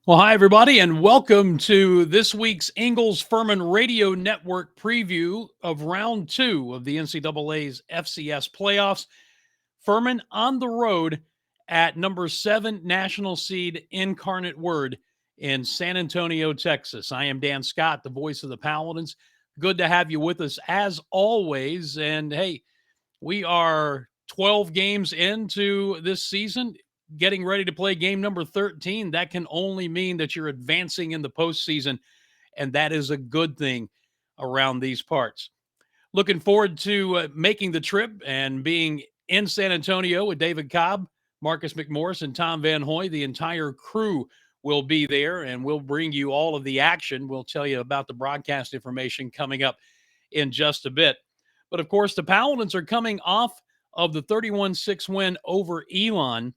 Well, hi, everybody, and welcome to this week's Ingles Furman Radio Network preview of round two of the NCAA's FCS playoffs. Furman on the road at number 7 national seed Incarnate Word in San Antonio, Texas. I am Dan Scott, the voice of the Paladins. Good to have you with us as always. And hey, we are 12 games into this season, getting ready to play game number 13. That can only mean that you're advancing in the postseason, and that is a good thing around these parts. Looking forward to making the trip and being in San Antonio with David Cobb, Marcus McMorris, and Tom Van Hoy. The entire crew will be there, and we'll bring you all of the action. We'll tell you about the broadcast information coming up in just a bit. But of course, the Paladins are coming off of the 31-6 win over Elon,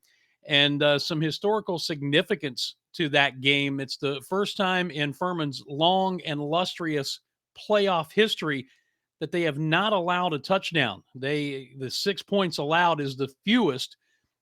and some historical significance to that game. It's the first time in Furman's long and illustrious playoff history that they have not allowed a touchdown. The 6 points allowed is the fewest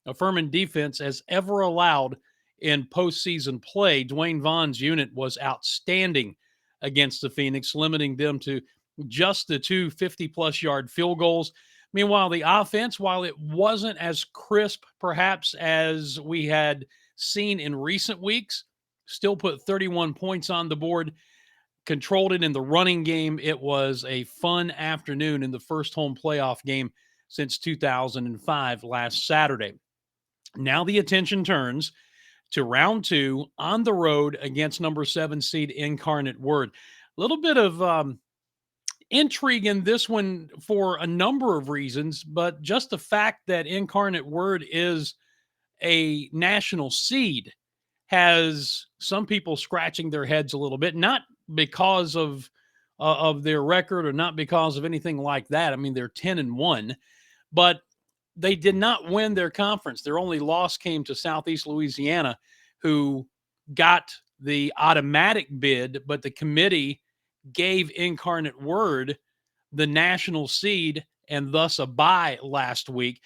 a Furman defense has ever allowed in postseason play. Dwayne Vaughn's unit was outstanding against the Phoenix, limiting them to just the two 50-plus yard field goals. Meanwhile, the offense, while it wasn't as crisp perhaps as we had seen in recent weeks, still put 31 points on the board, controlled it in the running game. It was a fun afternoon in the first home playoff game since 2005 last Saturday. Now the attention turns to round two on the road against number 7 seed Incarnate Word. A little bit of intrigue in this one for a number of reasons, but just the fact that Incarnate Word is a national seed has some people scratching their heads a little bit, not because of their record or not because of anything like that. I mean, they're 10-1, but they did not win their conference. Their only loss came to Southeast Louisiana, who got the automatic bid, but the committee gave Incarnate Word the national seed and thus a bye last week.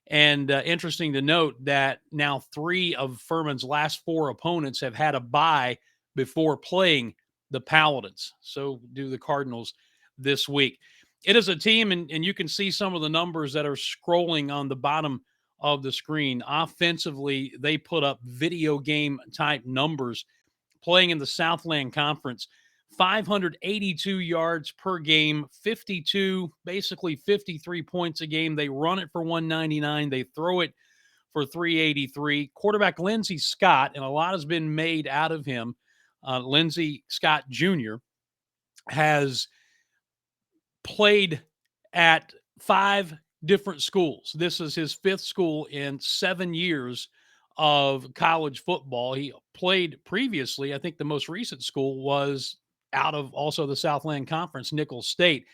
And interesting to note that now 3 of Furman's last 4 opponents have had a bye before playing the Paladins. So do the Cardinals this week. It is a team, and you can see some of the numbers that are scrolling on the bottom of the screen. Offensively, they put up video game type numbers playing in the Southland Conference. 582 yards per game, 52, basically 53 points a game. They run it for 199. They throw it for 383. Quarterback Lindsey Scott, and a lot has been made out of him. Lindsey Scott Jr. has played at 5 different schools. This is his 5th school in 7 years of college football. He played previously, I think the most recent school was out of also the Southland Conference, Nicholls State.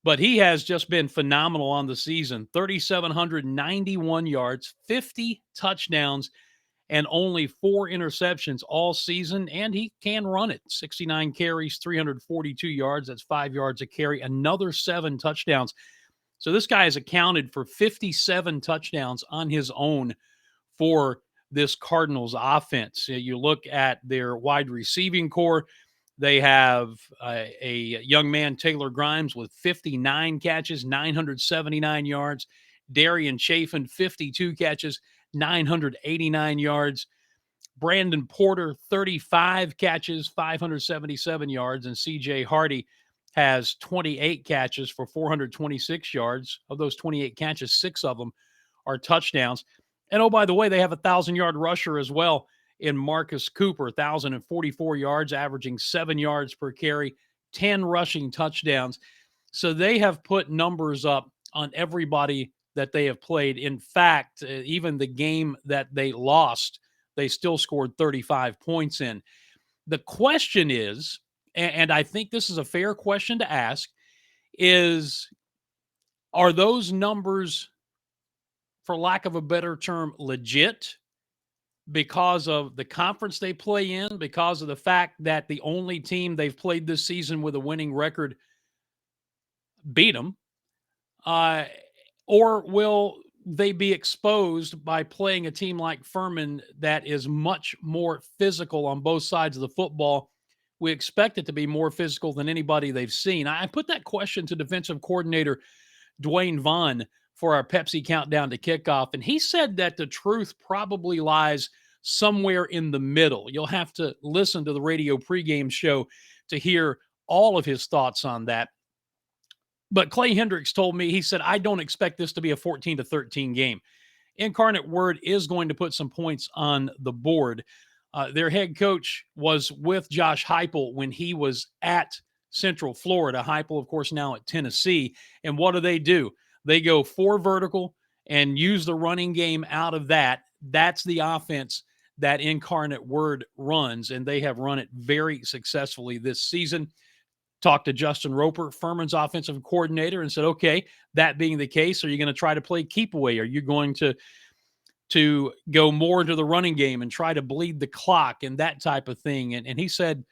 But he has just been phenomenal on the season. 3,791 yards, 50 touchdowns, and only 4 interceptions all season. And he can run it. 69 carries, 342 yards. That's 5 yards a carry. Another 7 touchdowns. So this guy has accounted for 57 touchdowns on his own for this Cardinals offense. You look at their wide receiving core. They have a young man, Taylor Grimes, with 59 catches, 979 yards. Darian Chafin, 52 catches, 989 yards. Brandon Porter, 35 catches, 577 yards. And C.J. Hardy has 28 catches for 426 yards. Of those 28 catches, 6 of them are touchdowns. And oh, by the way, they have a 1,000-yard rusher as well in Marcus Cooper, 1,044 yards, averaging 7 yards per carry, 10 rushing touchdowns. So they have put numbers up on everybody that they have played. In fact, even the game that they lost, they still scored 35 points in. The question is, and I think this is a fair question to ask, is are those numbers, for lack of a better term, legit? Because of the conference they play in, because of the fact that the only team they've played this season with a winning record beat them, or will they be exposed by playing a team like Furman that is much more physical on both sides of the football? We expect it to be more physical than anybody they've seen. I put that question to defensive coordinator Dwayne Vaughn for our Pepsi countdown to kickoff, and he said that the truth probably lies somewhere in the middle. You'll have to listen to the radio pregame show to hear all of his thoughts on that. But Clay Hendricks told me, he said, I don't expect this to be a 14-13 game. Incarnate Word is going to put some points on the board. Their head coach was with Josh Heupel when he was at Central Florida. Heupel, of course, now at Tennessee. And what do? They go 4 vertical and use the running game out of that. That's the offense that Incarnate Word runs, and they have run it very successfully this season. Talked to Justin Roper, Furman's offensive coordinator, and said, okay, that being the case, are you going to try to play keep away? Are you going to go more into the running game and try to bleed the clock and that type of thing? And he said,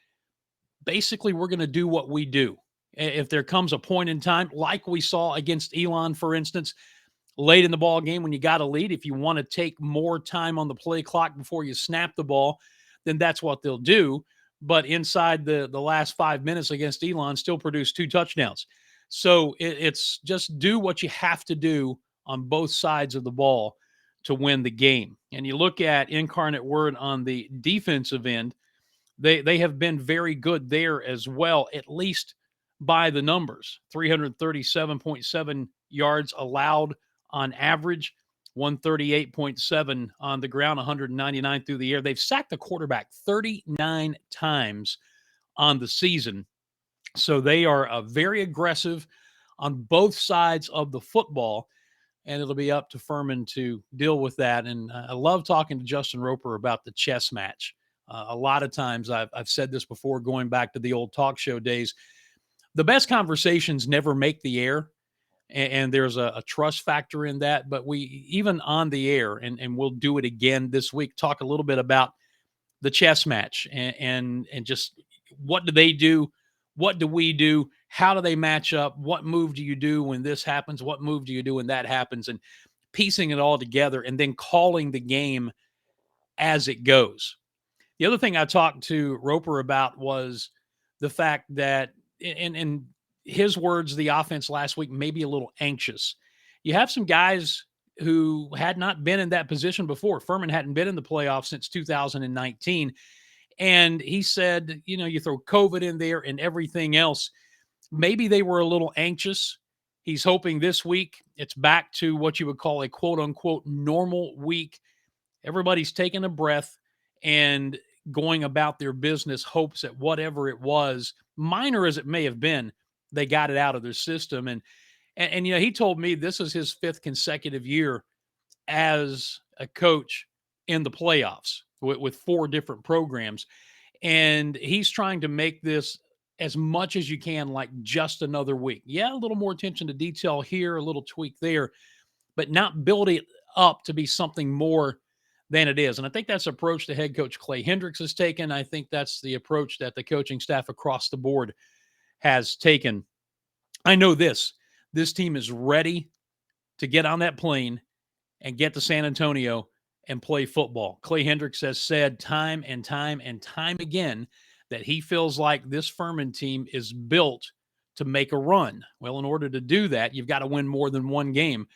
basically, we're going to do what we do. If there comes a point in time, like we saw against Elon, for instance, late in the ball game when you got a lead, if you want to take more time on the play clock before you snap the ball, then that's what they'll do. But inside the last 5 minutes against Elon, still produced 2 touchdowns. So it's just do what you have to do on both sides of the ball to win the game. And you look at Incarnate Word on the defensive end, they have been very good there as well, at least by the numbers. 337.7 yards allowed on average, 138.7 on the ground, 199 through the air. They've sacked the quarterback 39 times on the season. So they are very aggressive on both sides of the football, and it'll be up to Furman to deal with that. And I love talking to Justin Roper about the chess match. A lot of times I've said this before, going back to the old talk show days, the best conversations never make the air. And there's a trust factor in that. But we, even on the air, and we'll do it again this week, talk a little bit about the chess match and just what do they do? What do we do? How do they match up? What move do you do when this happens? What move do you do when that happens? And piecing it all together and then calling the game as it goes. The other thing I talked to Roper about was the fact that, in his words, the offense last week may be a little anxious. You have some guys who had not been in that position before. Furman hadn't been in the playoffs since 2019. And he said, you throw COVID in there and everything else, maybe they were a little anxious. He's hoping this week it's back to what you would call a quote unquote normal week. Everybody's taking a breath and going about their business, hopes that whatever it was, minor as it may have been, they got it out of their system. And he told me this is his 5th consecutive year as a coach in the playoffs with 4 different programs. And he's trying to make this as much as you can like just another week. Yeah, a little more attention to detail here, a little tweak there, but not build it up to be something more than it is. And I think that's the approach the head coach Clay Hendricks has taken. I think that's the approach that the coaching staff across the board has taken. I know this team is ready to get on that plane and get to San Antonio and play football. Clay Hendricks has said time and time and time again that he feels like this Furman team is built to make a run. Well, in order to do that, you've got to win more than one game.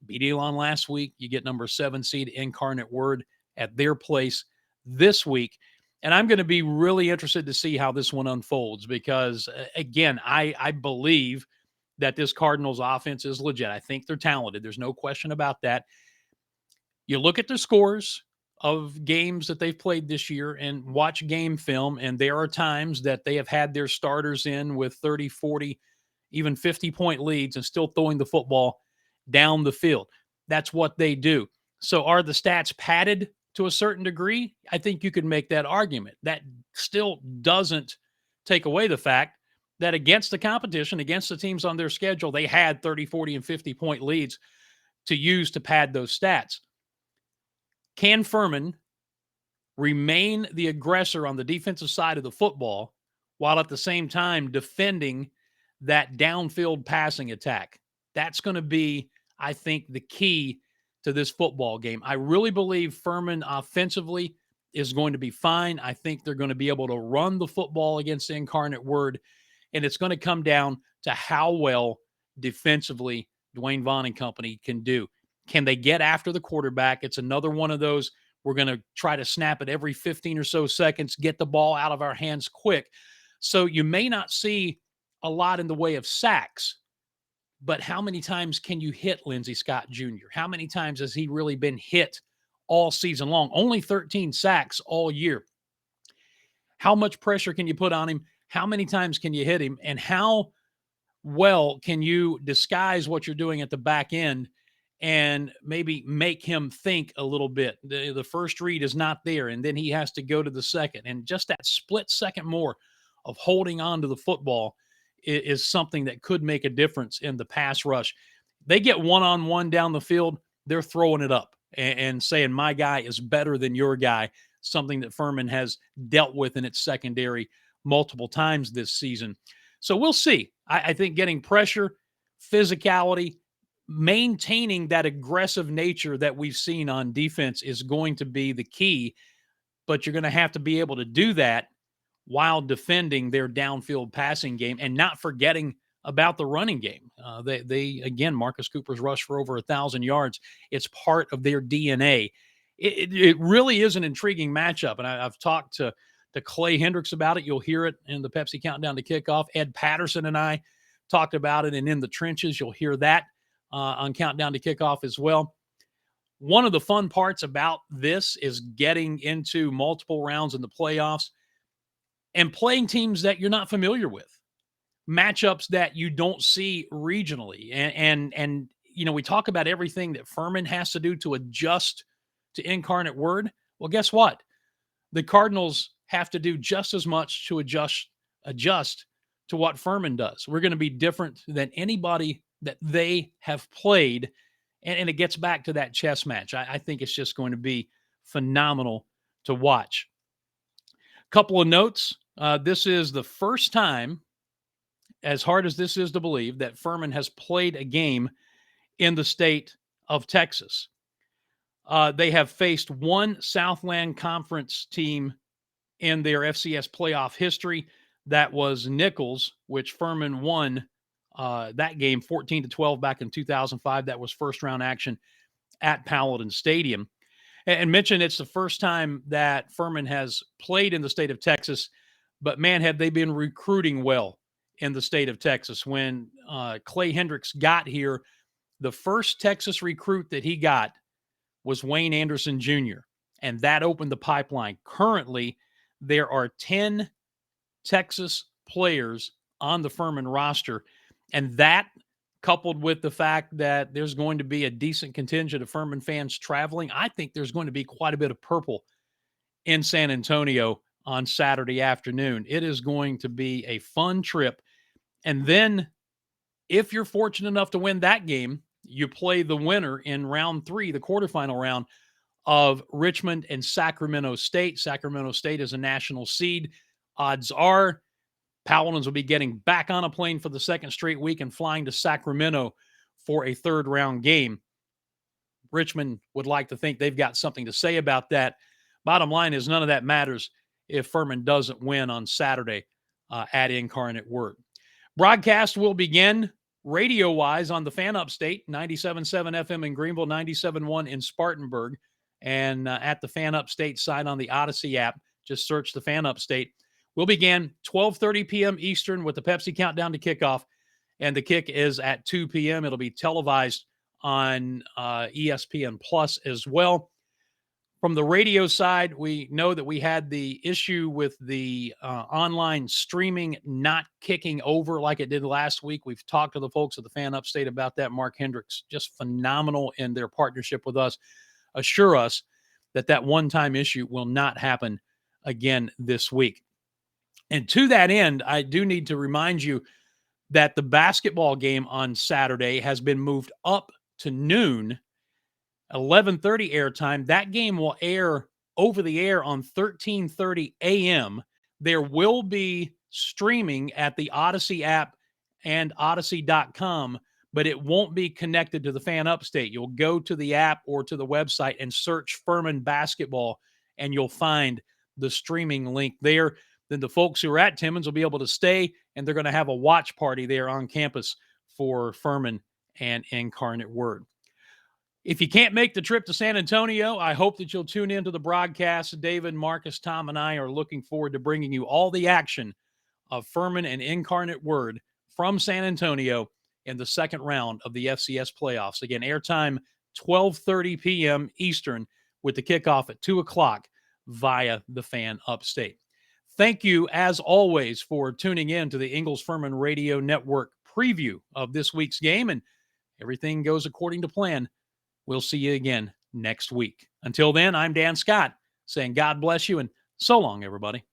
Beat Elon last week. You get number 7 seed Incarnate Word at their place this week. And I'm going to be really interested to see how this one unfolds because, again, I believe that this Cardinals offense is legit. I think they're talented. There's no question about that. You look at the scores of games that they've played this year and watch game film, and there are times that they have had their starters in with 30, 40, even 50-point leads and still throwing the football down the field. That's what they do. So are the stats padded to a certain degree? I think you could make that argument. That still doesn't take away the fact that against the competition, against the teams on their schedule, they had 30, 40, and 50-point leads to use to pad those stats. Can Furman remain the aggressor on the defensive side of the football while at the same time defending that downfield passing attack? That's going to be, I think, the key to this football game. I really believe Furman offensively is going to be fine. I think they're going to be able to run the football against Incarnate Word, and it's going to come down to how well defensively Dwayne Vaughn and company can do. Can they get after the quarterback? It's another one of those, we're going to try to snap it every 15 or so seconds, get the ball out of our hands quick. So you may not see a lot in the way of sacks, but how many times can you hit Lindsey Scott Jr.? How many times has he really been hit all season long? Only 13 sacks all year. How much pressure can you put on him? How many times can you hit him? And how well can you disguise what you're doing at the back end and maybe make him think a little bit? The first read is not there, and then he has to go to the second. And just that split second more of holding on to the football is something that could make a difference in the pass rush. They get one-on-one down the field, they're throwing it up and saying, my guy is better than your guy, something that Furman has dealt with in its secondary multiple times this season. So we'll see. I think getting pressure, physicality, maintaining that aggressive nature that we've seen on defense is going to be the key, but you're going to have to be able to do that while defending their downfield passing game and not forgetting about the running game. They again, Marcus Cooper's rushed for over 1,000 yards. It's part of their DNA. It really is an intriguing matchup, and I've talked to Clay Hendricks about it. You'll hear it in the Pepsi Countdown to Kickoff. Ed Patterson and I talked about it, and in the trenches, you'll hear that on Countdown to Kickoff as well. One of the fun parts about this is getting into multiple rounds in the playoffs and playing teams that you're not familiar with, matchups that you don't see regionally. And you know, we talk about everything that Furman has to do to adjust to Incarnate Word. Well, guess what? The Cardinals have to do just as much to adjust to what Furman does. We're going to be different than anybody that they have played. And it gets back to that chess match. I think it's just going to be phenomenal to watch. Couple of notes. This is the first time, as hard as this is to believe, that Furman has played a game in the state of Texas. They have faced one Southland Conference team in their FCS playoff history. That was Ingles, which Furman won that game 14-12 back in 2005. That was first round action at Paladins Stadium. And mentioned it's the first time that Furman has played in the state of Texas, but man, have they been recruiting well in the state of Texas. When Clay Hendricks got here, the first Texas recruit that he got was Wayne Anderson Jr., and that opened the pipeline. Currently, there are 10 Texas players on the Furman roster, and that, coupled with the fact that there's going to be a decent contingent of Furman fans traveling, I think there's going to be quite a bit of purple in San Antonio on Saturday afternoon. It is going to be a fun trip. And then if you're fortunate enough to win that game, you play the winner in round 3, the quarterfinal round of Richmond and Sacramento State. Sacramento State is a national seed. Odds are Paladins will be getting back on a plane for the second straight week and flying to Sacramento for a third round game. Richmond would like to think they've got something to say about that. Bottom line is none of that matters if Furman doesn't win on Saturday at Incarnate Word. Broadcast will begin radio-wise on the Fan Upstate, 97.7 FM in Greenville, 97.1 in Spartanburg, and at the Fan Upstate site on the Odyssey app. Just search the Fan Upstate. We'll begin 12:30 p.m. Eastern with the Pepsi Countdown to Kickoff, and the kick is at 2 p.m. It'll be televised on ESPN Plus as well. From the radio side, we know that we had the issue with the online streaming not kicking over like it did last week. We've talked to the folks at the Fan Upstate about that. Mark Hendricks, just phenomenal in their partnership with us, assure us that that one-time issue will not happen again this week. And to that end, I do need to remind you that the basketball game on Saturday has been moved up to noon, 11:30 airtime. That game will air over the air on 13:30 a.m. There will be streaming at the Odyssey app and Odyssey.com, but it won't be connected to the Fan Upstate. You'll go to the app or to the website and search Furman basketball, and you'll find the streaming link there. Then the folks who are at Timmons will be able to stay, and they're going to have a watch party there on campus for Furman and Incarnate Word. If you can't make the trip to San Antonio, I hope that you'll tune into the broadcast. David, Marcus, Tom, and I are looking forward to bringing you all the action of Furman and Incarnate Word from San Antonio in the second round of the FCS playoffs. Again, airtime 12:30 p.m. Eastern with the kickoff at 2 o'clock via the Fan Upstate. Thank you, as always, for tuning in to the Ingles Furman Radio Network preview of this week's game, and everything goes according to plan. We'll see you again next week. Until then, I'm Dan Scott saying God bless you and so long, everybody.